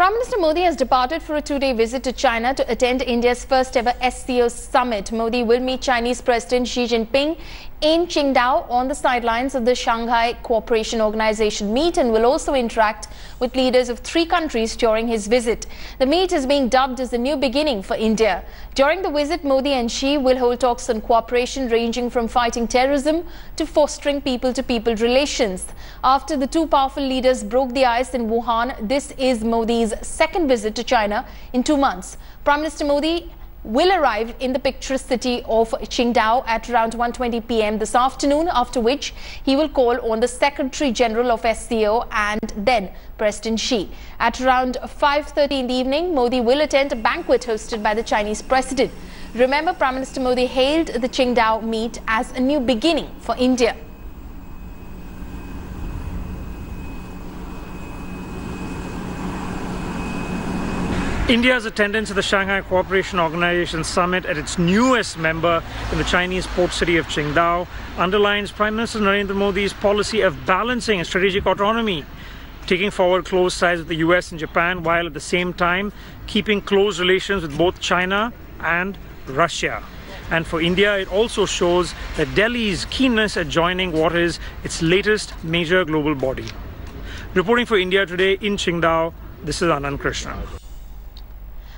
Prime Minister Modi has departed for a two-day visit to China to attend India's first ever SCO Summit. Modi will meet Chinese President Xi Jinping in Qingdao on the sidelines of the Shanghai Cooperation Organization meet and will also interact with leaders of 3 countries during his visit. The meet is being dubbed as a new beginning for India. During the visit, Modi and Xi will hold talks on cooperation ranging from fighting terrorism to fostering people-to-people relations. After the 2 powerful leaders broke the ice in Wuhan, this is Modi's second visit to China in 2 months. Prime Minister Modi will arrive in the picturesque city of Qingdao at around 1:20 p.m. this afternoon, after which he will call on the Secretary General of SCO and then President Xi. At around 5:30 in the evening, Modi will attend a banquet hosted by the Chinese President. Remember, Prime Minister Modi hailed the Qingdao meet as a new beginning for India. India's attendance at the Shanghai Cooperation Organization Summit at its newest member in the Chinese port city of Qingdao underlines Prime Minister Narendra Modi's policy of balancing strategic autonomy, taking forward close ties with the US and Japan while at the same time keeping close relations with both China and Russia. And for India, it also shows that Delhi's keenness at joining what is its latest major global body. Reporting for India Today in Qingdao, this is Anand Krishna.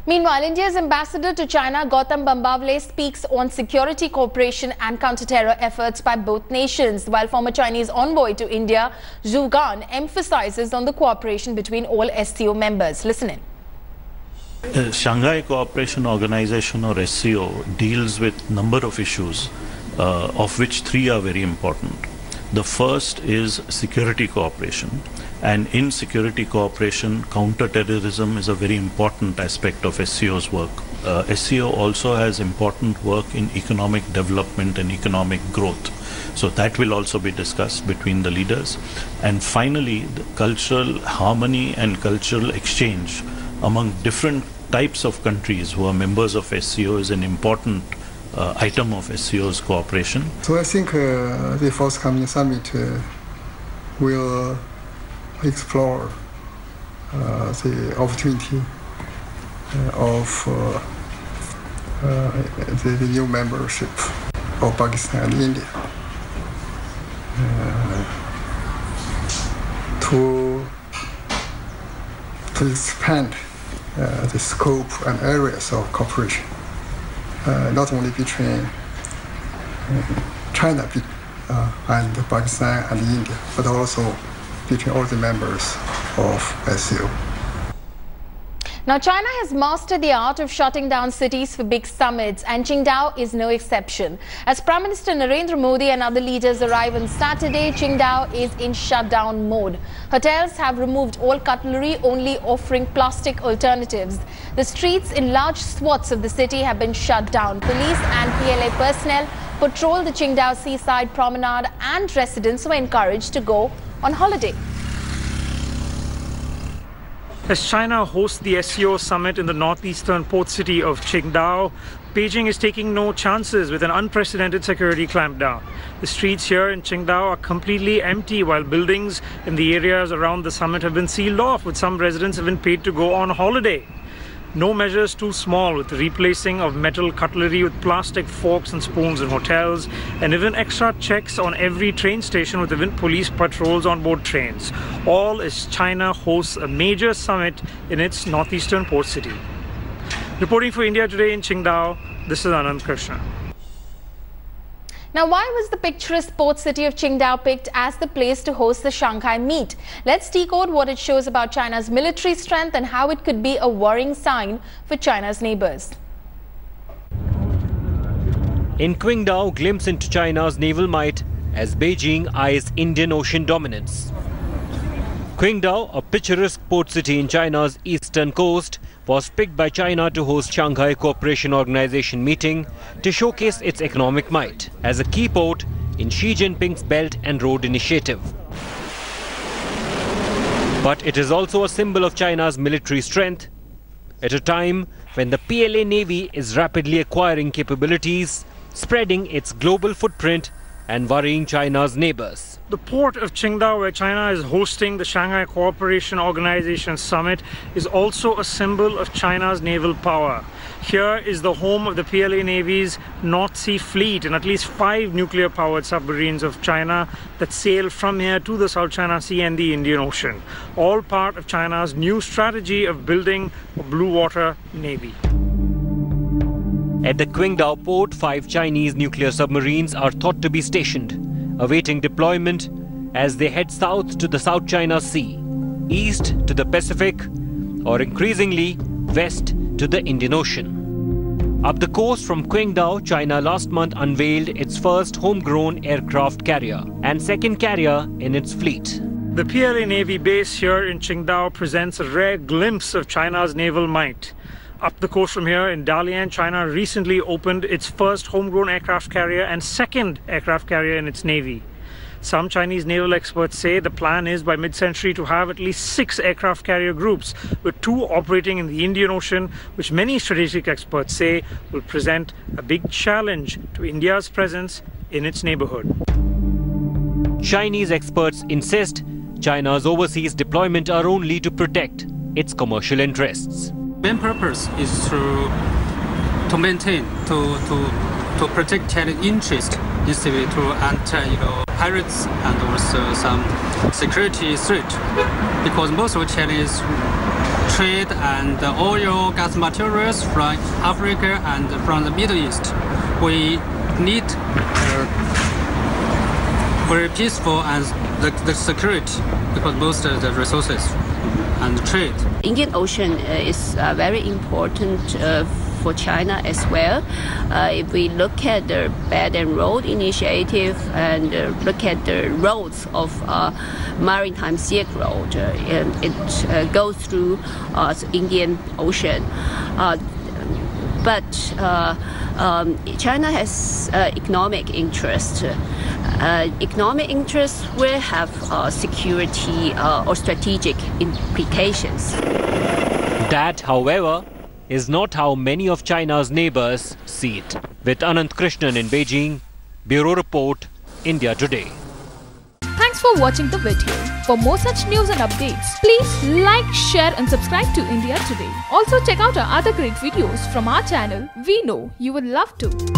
Meanwhile, India's ambassador to China, Gautam Bambawale, speaks on security cooperation and counter-terror efforts by both nations, while former Chinese envoy to India, Zhu Gan, emphasizes on the cooperation between all SCO members. Listen in. Shanghai Cooperation Organization, or SCO, deals with a number of issues, of which 3 are very important. The first is security cooperation. And in security cooperation, counter-terrorism is a very important aspect of SCO's work. SCO also has important work in economic development and economic growth. So that will also be discussed between the leaders. And finally, the cultural harmony and cultural exchange among different types of countries who are members of SCO is an important item of SCO's cooperation. So I think the forthcoming summit will explore the opportunity of the new membership of Pakistan and India to expand the scope and areas of cooperation, not only between China and Pakistan and India, but also between all the members of SCO. Now, China has mastered the art of shutting down cities for big summits, and Qingdao is no exception. As Prime Minister Narendra Modi and other leaders arrive on Saturday, Qingdao is in shutdown mode. Hotels have removed all cutlery, only offering plastic alternatives. The streets in large swaths of the city have been shut down. Police and PLA personnel patrol the Qingdao seaside promenade, and residents were encouraged to go on holiday. As China hosts the SCO Summit in the northeastern port city of Qingdao, Beijing is taking no chances with an unprecedented security clampdown. The streets here in Qingdao are completely empty, while buildings in the areas around the summit have been sealed off, with some residents have been paid to go on holiday. No measures too small, with the replacing of metal cutlery with plastic forks and spoons in hotels, and even extra checks on every train station with even police patrols on board trains. All as China hosts a major summit in its northeastern port city. Reporting for India Today in Qingdao, this is Anand Krishna. Now, why was the picturesque port city of Qingdao picked as the place to host the Shanghai meet? Let's decode what it shows about China's military strength and how it could be a worrying sign for China's neighbors. In Qingdao, glimpse into China's naval might as Beijing eyes Indian Ocean dominance. Qingdao, a picturesque port city in China's eastern coast, was picked by China to host Shanghai Cooperation Organization meeting to showcase its economic might as a key port in Xi Jinping's Belt and Road Initiative. But it is also a symbol of China's military strength at a time when the PLA Navy is rapidly acquiring capabilities, spreading its global footprint and worrying China's neighbors. The port of Qingdao, where China is hosting the Shanghai Cooperation Organization Summit, is also a symbol of China's naval power. Here is the home of the PLA Navy's North Sea Fleet and at least 5 nuclear-powered submarines of China that sail from here to the South China Sea and the Indian Ocean, all part of China's new strategy of building a blue water navy. At the Qingdao port, 5 Chinese nuclear submarines are thought to be stationed, awaiting deployment as they head south to the South China Sea, east to the Pacific, or increasingly west to the Indian Ocean. Up the coast from Qingdao, China last month unveiled its first homegrown aircraft carrier and second carrier in its fleet. The PLA Navy base here in Qingdao presents a rare glimpse of China's naval might. Up the coast from here in Dalian, China recently opened its first homegrown aircraft carrier and second aircraft carrier in its navy. Some Chinese naval experts say the plan is by mid-century to have at least 6 aircraft carrier groups, with 2 operating in the Indian Ocean, which many strategic experts say will present a big challenge to India's presence in its neighborhood. Chinese experts insist China's overseas deployment are only to protect its commercial interests. Main purpose is to maintain, to protect China's interest, instead to anti, pirates and also some security threat. Because most of Chinese trade and oil, gas materials from Africa and from the Middle East, we need very peaceful and the security, because most of the resources and trade. Indian Ocean is very important for China as well. If we look at the Belt and Road Initiative and look at the roads of Maritime Silk Road, it goes through the Indian Ocean. But China has economic interest. Economic interests will have security or strategic implications. That, however, is not how many of China's neighbors see it. With Anant Krishnan in Beijing, Bureau Report, India Today. Thanks for watching the video. For more such news and updates, please like, share and subscribe to India Today. Also check out our other great videos from our channel. We know you will love to.